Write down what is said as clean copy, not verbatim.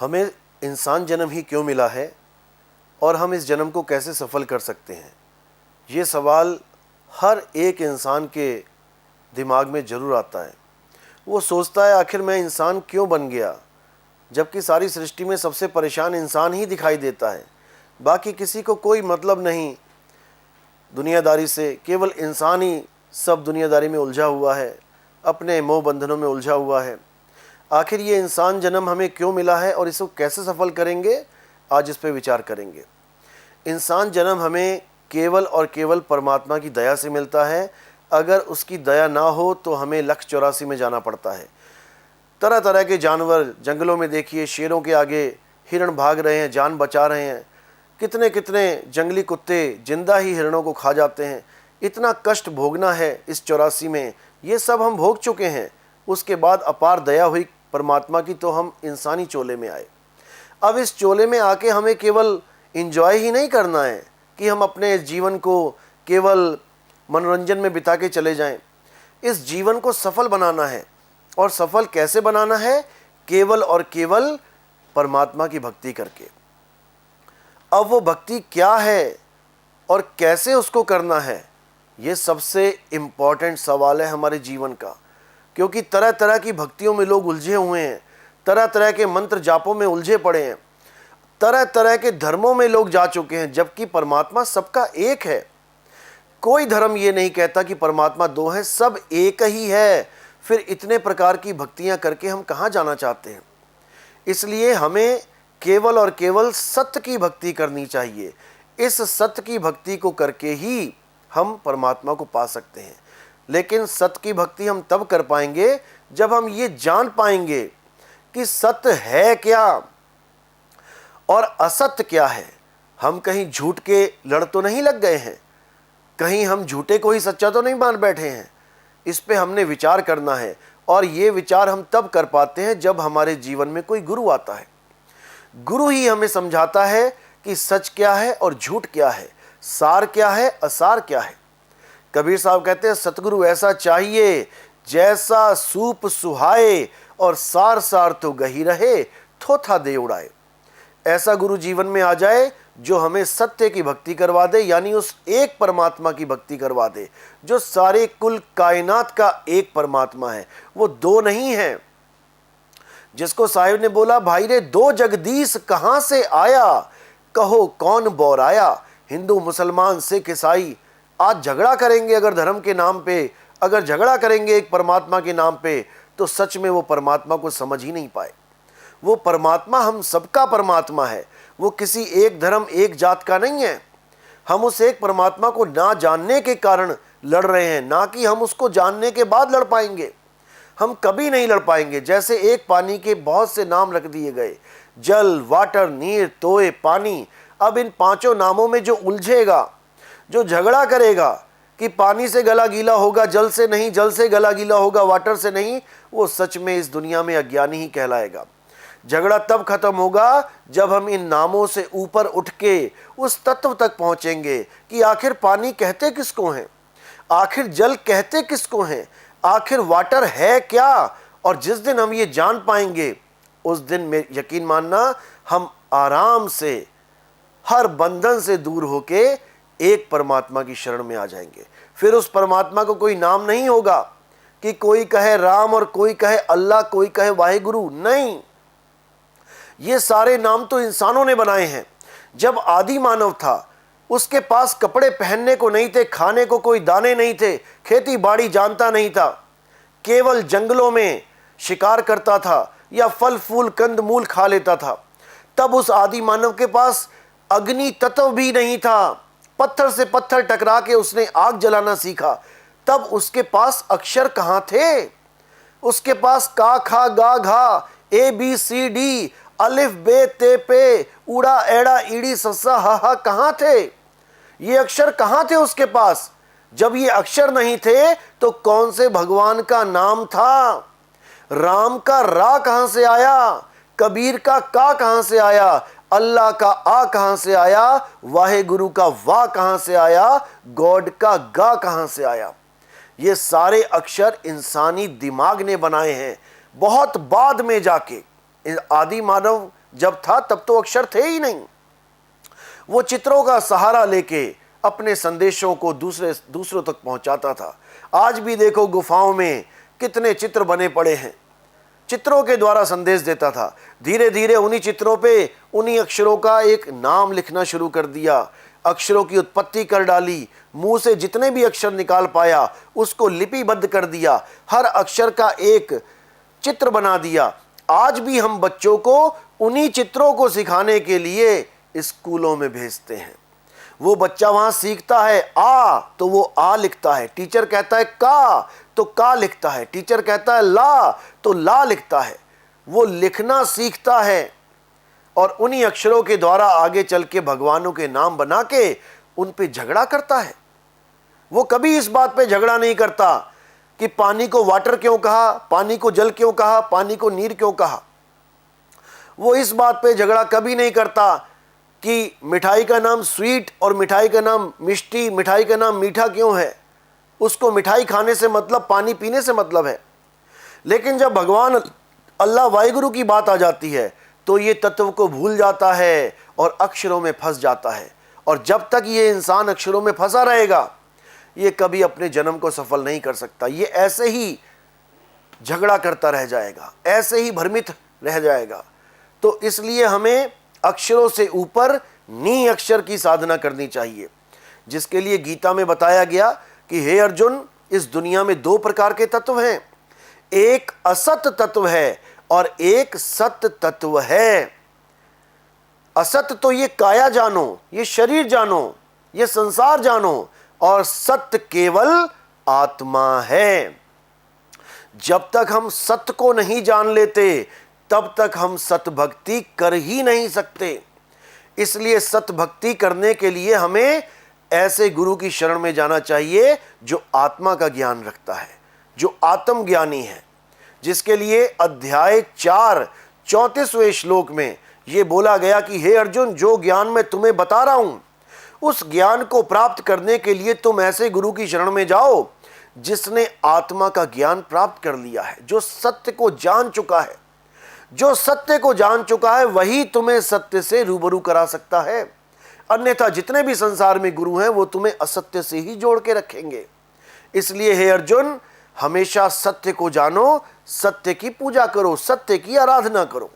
हमें इंसान जन्म ही क्यों मिला है और हम इस जन्म को कैसे सफल कर सकते हैं, ये सवाल हर एक इंसान के दिमाग में ज़रूर आता है। वो सोचता है आखिर मैं इंसान क्यों बन गया, जबकि सारी सृष्टि में सबसे परेशान इंसान ही दिखाई देता है। बाकी किसी को कोई मतलब नहीं दुनियादारी से, केवल इंसान ही सब दुनियादारी में उलझा हुआ है, अपने मोह बंधनों में उलझा हुआ है। आखिर ये इंसान जन्म हमें क्यों मिला है और इसको कैसे सफल करेंगे, आज इस पर विचार करेंगे। इंसान जन्म हमें केवल और केवल परमात्मा की दया से मिलता है। अगर उसकी दया ना हो तो हमें लक्ष्य 84 में जाना पड़ता है। तरह तरह के जानवर जंगलों में देखिए, शेरों के आगे हिरण भाग रहे हैं, जान बचा रहे हैं। कितने कितने जंगली कुत्ते जिंदा ही हिरणों को खा जाते हैं। इतना कष्ट भोगना है इस 84 में, ये सब हम भोग चुके हैं। उसके बाद अपार दया हुई परमात्मा की तो हम इंसानी चोले में आए। अब इस चोले में आके हमें केवल एंजॉय ही नहीं करना है कि हम अपने जीवन को केवल मनोरंजन में बिता के चले जाएं। इस जीवन को सफल बनाना है। और सफल कैसे बनाना है? केवल और केवल परमात्मा की भक्ति करके। अब वो भक्ति क्या है और कैसे उसको करना है, ये सबसे इम्पॉर्टेंट सवाल है हमारे जीवन का। क्योंकि तरह तरह की भक्तियों में लोग उलझे हुए हैं, तरह तरह के मंत्र जापों में उलझे पड़े हैं, तरह तरह के धर्मों में लोग जा चुके हैं, जबकि परमात्मा सबका एक है। कोई धर्म ये नहीं कहता कि परमात्मा दो है, सब एक ही है। फिर इतने प्रकार की भक्तियां करके हम कहाँ जाना चाहते हैं? इसलिए हमें केवल और केवल सत्य की भक्ति करनी चाहिए। इस सत्य की भक्ति को करके ही हम परमात्मा को पा सकते हैं। लेकिन सत्य की भक्ति हम तब कर पाएंगे जब हम ये जान पाएंगे कि सत्य है क्या और असत्य क्या है। हम कहीं झूठ के लड़ तो नहीं लग गए हैं, कहीं हम झूठे को ही सच्चा तो नहीं मान बैठे हैं। इस पे हमने विचार करना है। और ये विचार हम तब कर पाते हैं जब हमारे जीवन में कोई गुरु आता है। गुरु ही हमें समझाता है कि सच क्या है और झूठ क्या है, सार क्या है, असार क्या है। कबीर साहब कहते हैं सतगुरु ऐसा चाहिए जैसा सूप सुहाए और सार सार तो गही रहे, थोथा दे उड़ाए। ऐसा गुरु जीवन में आ जाए जो हमें सत्य की भक्ति करवा दे, यानी उस एक परमात्मा की भक्ति करवा दे जो सारे कुल कायनात का एक परमात्मा है, वो दो नहीं है। जिसको साहिब ने बोला भाई रे दो जगदीश कहां से आया, कहो कौन बौराया। हिंदू मुसलमान सिख ईसाई आज झगड़ा करेंगे अगर धर्म के नाम पे, अगर झगड़ा करेंगे एक परमात्मा के नाम पे, तो सच में वो परमात्मा को समझ ही नहीं पाए। वो परमात्मा हम सबका परमात्मा है, वो किसी एक धर्म एक जात का नहीं है। हम उस एक परमात्मा को ना जानने के कारण लड़ रहे हैं, ना कि हम उसको जानने के बाद लड़ पाएंगे। हम कभी नहीं लड़ पाएंगे। जैसे एक पानी के बहुत से नाम रख दिए गए, जल, वाटर, नीर, तोय, पानी। अब इन पांचों नामों में जो उलझेगा, जो झगड़ा करेगा कि पानी से गला गीला होगा, जल से नहीं, जल से गला गीला होगा, वाटर से नहीं, वो सच में इस दुनिया में अज्ञानी ही कहलाएगा। झगड़ा तब खत्म होगा जब हम इन नामों से ऊपर उठ के उस तत्व तक पहुंचेंगे कि आखिर पानी कहते किसको हैं, आखिर जल कहते किसको हैं, आखिर वाटर है क्या। और जिस दिन हम ये जान पाएंगे उस दिन में यकीन मानना हम आराम से हर बंधन से दूर होके एक परमात्मा की शरण में आ जाएंगे। फिर उस परमात्मा को कोई नाम नहीं होगा कि कोई कहे राम और कोई कहे अल्लाह, कोई कहे वाहेगुरु, नहीं। ये सारे नाम तो इंसानों ने बनाए हैं। जब आदि मानव था उसके पास कपड़े पहनने को नहीं थे, खाने को कोई दाने नहीं थे, खेती बाड़ी जानता नहीं था, केवल जंगलों में शिकार करता था या फल फूल कंद मूल खा लेता था। तब उस आदि मानव के पास अग्नि तत्व भी नहीं था, पत्थर से पत्थर टकरा के उसने आग जलाना सीखा। तब उसके पास अक्षर कहां थे? उसके पास का खा गा घा ABCD अलिफ बे ते पे उड़ा एड़ा ईड़ी सस्सा हा हा कहां थे? ये अक्षर कहां थे उसके पास? जब ये अक्षर नहीं थे तो कौन से भगवान का नाम था? राम का रा कहां से आया? कबीर का का कहां से आया? अल्लाह का आ कहां से आया? वाहेगुरु का वाह कहां से आया? गॉड का गा कहां से आया? ये सारे अक्षर इंसानी दिमाग ने बनाए हैं बहुत बाद में जाके। आदि मानव जब था तब तो अक्षर थे ही नहीं। वो चित्रों का सहारा लेके अपने संदेशों को दूसरों तक पहुंचाता था। आज भी देखो गुफाओं में कितने चित्र बने पड़े हैं, चित्रों के द्वारा संदेश देता था। धीरे धीरे उन्हीं चित्रों पे उन्हीं अक्षरों का एक नाम लिखना शुरू कर दिया, अक्षरों की उत्पत्ति कर डाली, मुंह से जितने भी अक्षर निकाल पाया उसको लिपिबद्ध कर दिया, हर अक्षर का एक चित्र बना दिया। आज भी हम बच्चों को उन्हीं चित्रों को सिखाने के लिए स्कूलों में भेजते हैं। वो बच्चा वहां सीखता है आ तो वो आ लिखता है, टीचर कहता है का तो का लिखता है, टीचर कहता है ला तो ला लिखता है। वो लिखना सीखता है और उन्हीं अक्षरों के द्वारा आगे चल के भगवानों के नाम बना के उन पे झगड़ा करता है। वो कभी इस बात पे झगड़ा नहीं करता कि पानी को वाटर क्यों कहा, पानी को जल क्यों कहा, पानी को नीर क्यों कहा। वो इस बात पे झगड़ा कभी नहीं करता कि मिठाई का नाम स्वीट और मिठाई का नाम मिष्टी, मिठाई का नाम मीठा क्यों है। उसको मिठाई खाने से मतलब, पानी पीने से मतलब है। लेकिन जब भगवान अल्लाह वाहिगुरु की बात आ जाती है तो ये तत्व को भूल जाता है और अक्षरों में फंस जाता है। और जब तक ये इंसान अक्षरों में फंसा रहेगा ये कभी अपने जन्म को सफल नहीं कर सकता। ये ऐसे ही झगड़ा करता रह जाएगा, ऐसे ही भ्रमित रह जाएगा। तो इसलिए हमें अक्षरों से ऊपर नी अक्षर की साधना करनी चाहिए, जिसके लिए गीता में बताया गया कि हे अर्जुन, इस दुनिया में दो प्रकार के तत्व हैं, एक असत तत्व है और एक सत्य तत्व है। असत तो ये काया जानो, ये शरीर जानो, ये संसार जानो, और सत्य केवल आत्मा है। जब तक हम सत्य को नहीं जान लेते तब तक हम सत्य भक्ति कर ही नहीं सकते। इसलिए सत्य भक्ति करने के लिए हमें ऐसे गुरु की शरण में जाना चाहिए जो आत्मा का ज्ञान रखता है, जो आत्मज्ञानी है, जिसके लिए अध्याय 4 34वें श्लोक में यह बोला गया कि हे अर्जुन, जो ज्ञान मैं तुम्हें बता रहा हूं उस ज्ञान को प्राप्त करने के लिए तुम ऐसे गुरु की शरण में जाओ जिसने आत्मा का ज्ञान प्राप्त कर लिया है, जो सत्य को जान चुका है। जो सत्य को जान चुका है वही तुम्हें सत्य से रूबरू करा सकता है। अन्यथा जितने भी संसार में गुरु हैं वो तुम्हें असत्य से ही जोड़ के रखेंगे। इसलिए हे अर्जुन, हमेशा सत्य को जानो, सत्य की पूजा करो, सत्य की आराधना करो।